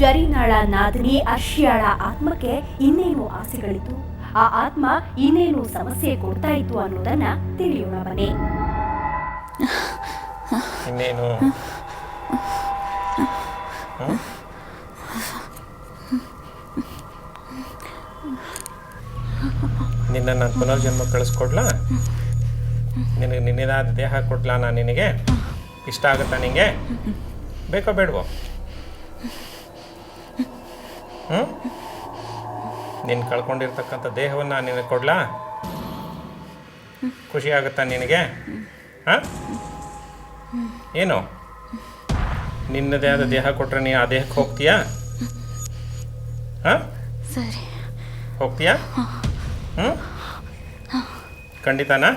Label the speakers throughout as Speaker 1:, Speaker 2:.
Speaker 1: ಜರಿನಾಳ ನಾದಿನಿ ಅರ್ಷಿಯಾಳ ಆತ್ಮಕ್ಕೆ ಇನ್ನೇನು ಆಸೆಗಳಿತ್ತು, ಆ ಆತ್ಮ ಇನ್ನೇನು ಸಮಸ್ಯೆ ಕೊಡ್ತಾ ಇತ್ತು ಅನ್ನೋದನ್ನ ತಿಳಿಯೋಣ ಬನ್ನಿ.
Speaker 2: ಇನ್ನೇನು ನಿನ್ನ ನಾನು ಪುನರ್ಜನ್ಮ ಕಳಿಸ್ಕೊಡ್ಲಾ? ನಿನಗೆ ನಿನ್ನದಾದ ದೇಹ ಕೊಡ್ಲಾ? ನಾನು ನಿನಗೆ ಇಷ್ಟ ಆಗುತ್ತಾ? ನಿನಗೆ ಬೇಕೋ ಬೇಡವೋ? ನೀನು ಕಳ್ಕೊಂಡಿರ್ತಕ್ಕಂಥ ದೇಹವನ್ನು ನಾನು ನಿನಗೆ ಕೊಡ್ಲಾ? ಖುಷಿ ಆಗುತ್ತಾ ನಿನಗೆ? ಹಾಂ, ಏನು ನಿನ್ನದೇ ಆದ ದೇಹ ಕೊಟ್ಟರೆ ನೀನು ಆ ದೇಹಕ್ಕೆ ಹೋಗ್ತೀಯಾ? ಹಾಂ,
Speaker 3: ಸರಿ,
Speaker 2: ಹೋಗ್ತೀಯಾ? ಖಂಡಿತನಾ?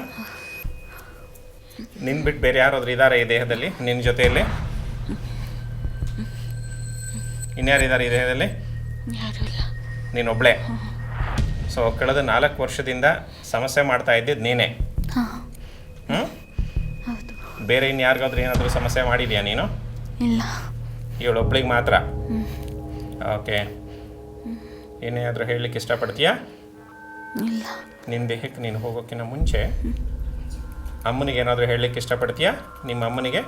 Speaker 2: ನಿನ್ನ ಬಿಟ್ಟು ಬೇರೆ ಯಾರಾದ್ರೂ ಇದ್ದಾರೆ ಈ ದೇಹದಲ್ಲಿ ನಿನ್ನ ಜೊತೆಯಲ್ಲಿ? ಇನ್ಯಾರಿದ್ದಾರೆ ಈ ದೇಹದಲ್ಲಿ? ನೀನೊಬ್ಳೆ. ಸೊ ಕಳೆದ 4 ವರ್ಷದಿಂದ ಸಮಸ್ಯೆ ಮಾಡ್ತಾ ಇದ್ದಿದ್ದು ನೀನೇ. ಬೇರೆ ಇನ್ಯಾರಿಗಾದ್ರೂ ಏನಾದರೂ ಸಮಸ್ಯೆ ಮಾಡಿದ್ಯಾ ನೀನು?
Speaker 3: ಇಲ್ಲ,
Speaker 2: ಇವಳೊಬ್ಳಿಗೆ ಮಾತ್ರ. ಓಕೆ, ಏನಾದರೂ ಹೇಳಲಿಕ್ಕೆ ಇಷ್ಟಪಡ್ತೀಯಾ?
Speaker 3: ಇಲ್ಲ.
Speaker 2: ನಿನ್ನ ದೇಹಕ್ಕೆ ನೀನು ಹೋಗೋಕ್ಕಿಂತ ಮುಂಚೆ ಅಮ್ಮನಿಗೆ ಏನಾದರೂ ಹೇಳಲಿಕ್ಕೆ ಇಷ್ಟಪಡ್ತೀಯಾ? ನಿಮ್ಮ ಅಮ್ಮನಿಗೆ?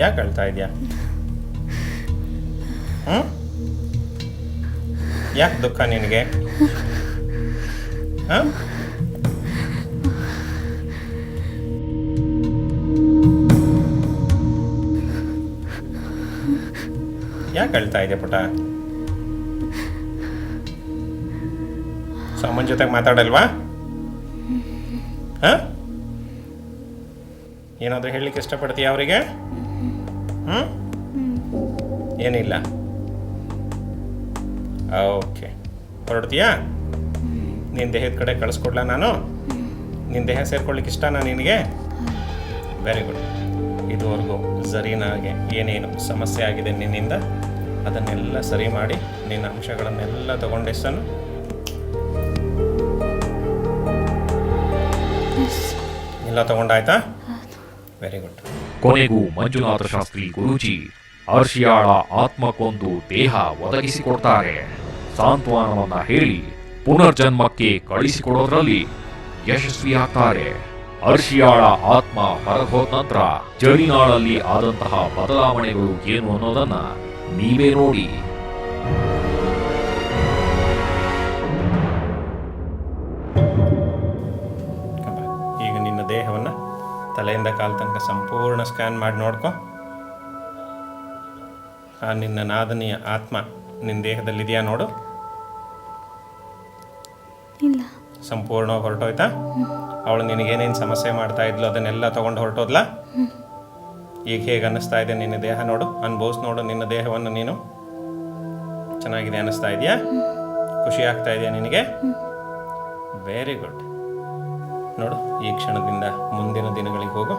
Speaker 2: ಯಾಕೆ ಅಳ್ತಾ ಇದೆಯಾ? ಯಾಕೆ ದುಃಖ ನಿನಗೆ? ಹಾಂ, ಯಾಕೆ ಅಳ್ತಾ ಇದೆ ಪುಟ? ಸೊ ಅಮ್ಮನ ಜೊತೆಗೆ ಮಾತಾಡಲ್ವಾ? ಹಾಂ, ಏನಾದರೂ ಹೇಳಲಿಕ್ಕೆ ಇಷ್ಟಪಡ್ತೀಯಾ ಅವರಿಗೆ? ಏನಿಲ್ಲ. ಓಕೆ, ಹೊರಡ್ತೀಯಾ? ನಿನ್ನ ದೇಹದ ಕಡೆ ಕಳಿಸ್ಕೊಡ್ಲಾ ನಾನು? ನಿನ್ನ ದೇಹ ಸೇರ್ಕೊಳ್ಳಿಕ್ಕೆ ಇಷ್ಟನಾ ನಿನಗೆ? Very good. ಇದುವರೆಗೂ ಝರೀನಾಗೆ ಏನೇನು ಸಮಸ್ಯೆ ಆಗಿದೆ ನಿನ್ನಿಂದ ಅದನ್ನೆಲ್ಲ ಸರಿ ಮಾಡಿ ನಿನ್ನ ಅಂಶಗಳನ್ನೆಲ್ಲ ತಗೊಂಡೆಸ್ಸನು. ಎಲ್ಲ ತಗೊಂಡಾಯ್ತಾ? Very good.
Speaker 4: ಕೊನೆಗೂ ಮಂಜುನಾಥ ಶಾಸ್ತ್ರಿ ಗುರೂಜಿ ಅರ್ಷಿಯಾಳ ಆತ್ಮಕ್ಕೊಂದು ದೇಹ ಒದಗಿಸಿಕೊಡ್ತಾರೆ. ಸಾಂತ್ವನವನ್ನ ಹೇಳಿ ಪುನರ್ಜನ್ಮಕ್ಕೆ ಕಳಿಸಿಕೊಡೋದ್ರಲ್ಲಿ ಯಶಸ್ವಿಯಾಗ್ತಾರೆ. ಅರ್ಷಿಯಾಳ ಆತ್ಮ ಹೊರಗೋದ ನಂತರ ಜರಿನಾಳಲ್ಲಿ ಆದಂತಹ ಬದಲಾವಣೆಗಳು ಏನು ಅನ್ನೋದನ್ನ ನೀವೇ ನೋಡಿ.
Speaker 2: ಈಗ ನಿನ್ನ ದೇಹವನ್ನು ತಲೆಯಿಂದ ಕಾಲು ತನಕ ಸಂಪೂರ್ಣ ಸ್ಕ್ಯಾನ್ ಮಾಡಿ ನೋಡ್ಕೊ. ಆ ನಿನ್ನ ನಾದನಿಯ ಆತ್ಮ ನಿನ್ನ ದೇಹದಲ್ಲಿದೆಯಾ ನೋಡು.
Speaker 3: ಇಲ್ಲ.
Speaker 2: ಸಂಪೂರ್ಣವಾಗಿ ಹೊರಟೋಯ್ತಾ? ಅವಳು ನಿನಗೇನೇನು ಸಮಸ್ಯೆ ಮಾಡ್ತಾ ಇದ್ಲು ಅದನ್ನೆಲ್ಲ ತೊಗೊಂಡು ಹೊರಟೋದ್ಲಾ? ಈಗ ಹೇಗೆ ಅನ್ನಿಸ್ತಾ ಇದೆ ನಿನ್ನ ದೇಹ ನೋಡು, ಅನುಭವಿಸ್ ನೋಡು ನಿನ್ನ ದೇಹವನ್ನು ನೀನು. ಚೆನ್ನಾಗಿದೆ ಅನ್ನಿಸ್ತಾ ಇದೆಯಾ? ಖುಷಿ ಆಗ್ತಾ ಇದೆಯಾ ನಿನಗೆ? Very good. ನೋಡು, ಈ ಕ್ಷಣದಿಂದ ಮುಂದಿನ ದಿನಗಳಿಗೆ ಹೋಗು.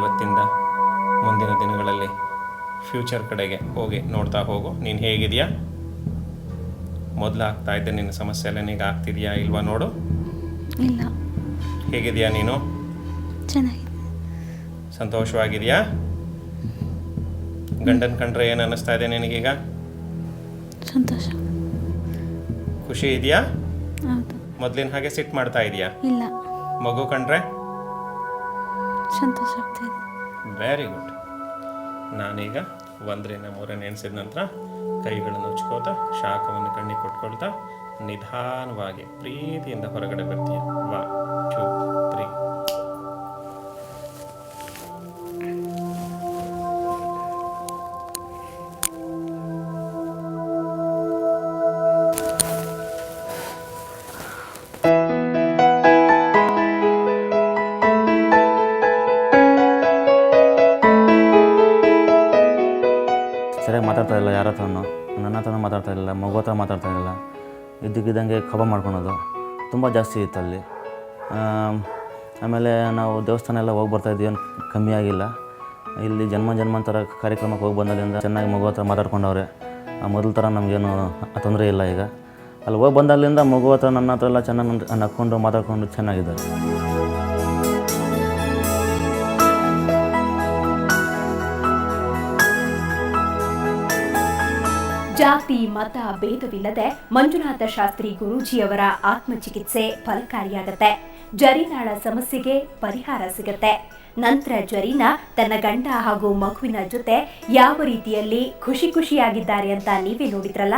Speaker 2: ಇವತ್ತಿಂದ ಮುಂದಿನ ದಿನಗಳಲ್ಲಿ ಫ್ಯೂಚರ್ ಕಡೆಗೆ ಹೋಗಿ ನೋಡ್ತಾ ಹೋಗು. ನೀನು ಹೇಗಿದೆಯಾ? ಮೊದಲು ಆಗ್ತಾ ಇದ್ದೆ ನಿನ್ನ ಸಮಸ್ಯೆ ಎಲ್ಲ ನಿನಗೆ ಆಗ್ತಿದೆಯಾ ಇಲ್ವಾ ನೋಡು.
Speaker 3: ಇಲ್ಲ.
Speaker 2: ಹೇಗಿದೆಯಾ ನೀನು?
Speaker 3: ಚೆನ್ನಾಗಿದೆ.
Speaker 2: ಸಂತೋಷವಾಗಿದೆಯಾ? ಗಂಡನ ಕಂಡ್ರೆ ಏನು ಅನ್ನಿಸ್ತಾ ಇದೆ ನಿನಗೀಗ?
Speaker 3: ಸಂತೋಷ.
Speaker 2: ಖುಷಿ ಇದೆಯಾ?
Speaker 3: ಹೌದು.
Speaker 2: ಮೊದಲಿನ ಹಾಗೆ ಸಿಟ್ಟು ಮಾಡ್ತಾ ಇದೆಯಾ?
Speaker 3: ಇಲ್ಲ.
Speaker 2: ಮಗು ಕಂಡ್ರೆ
Speaker 3: ಸಂತೋಷ ಆಗ್ತಾಯಿದೆ.
Speaker 2: Very good. ನಾನೀಗ 1ರಿಂದ 3 ಎಣಿಸಿದ ನಂತರ ಕೈಗಳನ್ನು ಉಚ್ಕೋತಾ ಶಾಖವನ್ನು ಕಣ್ಣಿಗೆ ಕೊಟ್ಕೊಳ್ತಾ ನಿಧಾನವಾಗಿ ಪ್ರೀತಿಯಿಂದ ಹೊರಗಡೆ ಬರ್ತೀಯ. 1, 2, 3.
Speaker 5: ಸರಿಯಾಗಿ ಮಾತಾಡ್ತಾ ಇಲ್ಲ, ಯಾರ ಹತ್ರನೂ ನನ್ನ ಹತ್ರನೂ ಮಾತಾಡ್ತಾ ಇಲ್ಲ, ಮಗು ಹತ್ರ ಮಾತಾಡ್ತಾ ಇಲ್ಲ. ಇದ್ದಕ್ಕಿದ್ದಂಗೆ ಕಬ ಮಾಡ್ಕೊಳೋದು ತುಂಬ ಜಾಸ್ತಿ ಇತ್ತು ಅಲ್ಲಿ. ಆಮೇಲೆ ನಾವು ದೇವಸ್ಥಾನ ಎಲ್ಲ ಹೋಗಿ ಬರ್ತಾಯಿದ್ವಿ, ಏನು ಕಮ್ಮಿ ಆಗಿಲ್ಲ. ಇಲ್ಲಿ ಜನ್ಮಾಂತರ ಕಾರ್ಯಕ್ರಮಕ್ಕೆ ಹೋಗಿ ಬಂದಾಗಿಂದ ಚೆನ್ನಾಗಿ ಮಗು ಹತ್ರ ಮಾತಾಡ್ಕೊಂಡವ್ರೆ. ಮೊದಲ ಥರ ನಮಗೇನು ತೊಂದರೆ ಇಲ್ಲ ಈಗ. ಅಲ್ಲಿ ಹೋಗಿ ಬಂದಾಗಲಿಂದ ಮಗು ಹತ್ರ ನನ್ನ ಹತ್ರ ಎಲ್ಲ ಚೆನ್ನಾಗಿ ನಕ್ಕೊಂಡು ಮಾತಾಡ್ಕೊಂಡು ಚೆನ್ನಾಗಿದ್ದಾರೆ.
Speaker 1: ಜಾತಿ ಮತ ಭೇದವಿಲ್ಲದೆ ಮಂಜುನಾಥ ಶಾಸ್ತ್ರಿ ಗುರೂಜಿಯವರ ಆತ್ಮಚಿಕಿತ್ಸೆ ಫಲಕಾರಿಯಾಗತ್ತೆ. ಜರಿನಾಳ ಸಮಸ್ಯೆಗೆ ಪರಿಹಾರ ಸಿಗತ್ತೆ. ನಂತರ ಜರೀನಾ ತನ್ನ ಗಂಡ ಹಾಗೂ ಮಗುವಿನ ಜೊತೆ ಯಾವ ರೀತಿಯಲ್ಲಿ ಖುಷಿಯಾಗಿದ್ದಾರೆ ಅಂತ ನೀವೇ ನೋಡಿದ್ರಲ್ಲ.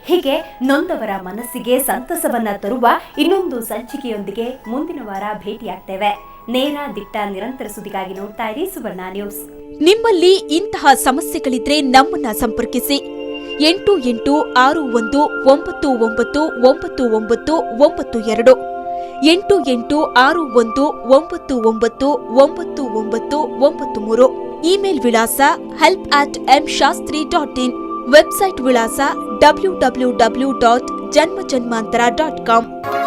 Speaker 1: ಹೀಗೆ ನೊಂದವರ ಮನಸ್ಸಿಗೆ ಸಂತಸವನ್ನ ತರುವ ಇನ್ನೊಂದು ಸಂಚಿಕೆಯೊಂದಿಗೆ ಮುಂದಿನ ವಾರ ಭೇಟಿಯಾಗ್ತೇವೆ. ನೇರ ದಿಟ್ಟ ನಿರಂತರ ಸುದ್ದಿಗಾಗಿ ನೋಡ್ತಾ ಇರಿ ಸುವರ್ಣ ನ್ಯೂಸ್.
Speaker 6: ನಿಮ್ಮಲ್ಲಿ ಇಂತಹ ಸಮಸ್ಯೆಗಳಿದ್ರೆ ನಮ್ಮನ್ನ ಸಂಪರ್ಕಿಸಿ. 8861999992 8861999993. ಇಮೇಲ್ ವಿಳಾಸ help@mshastri.in. ವೆಬ್ಸೈಟ್ ವಿಳಾಸ www.janmajanmantara.com.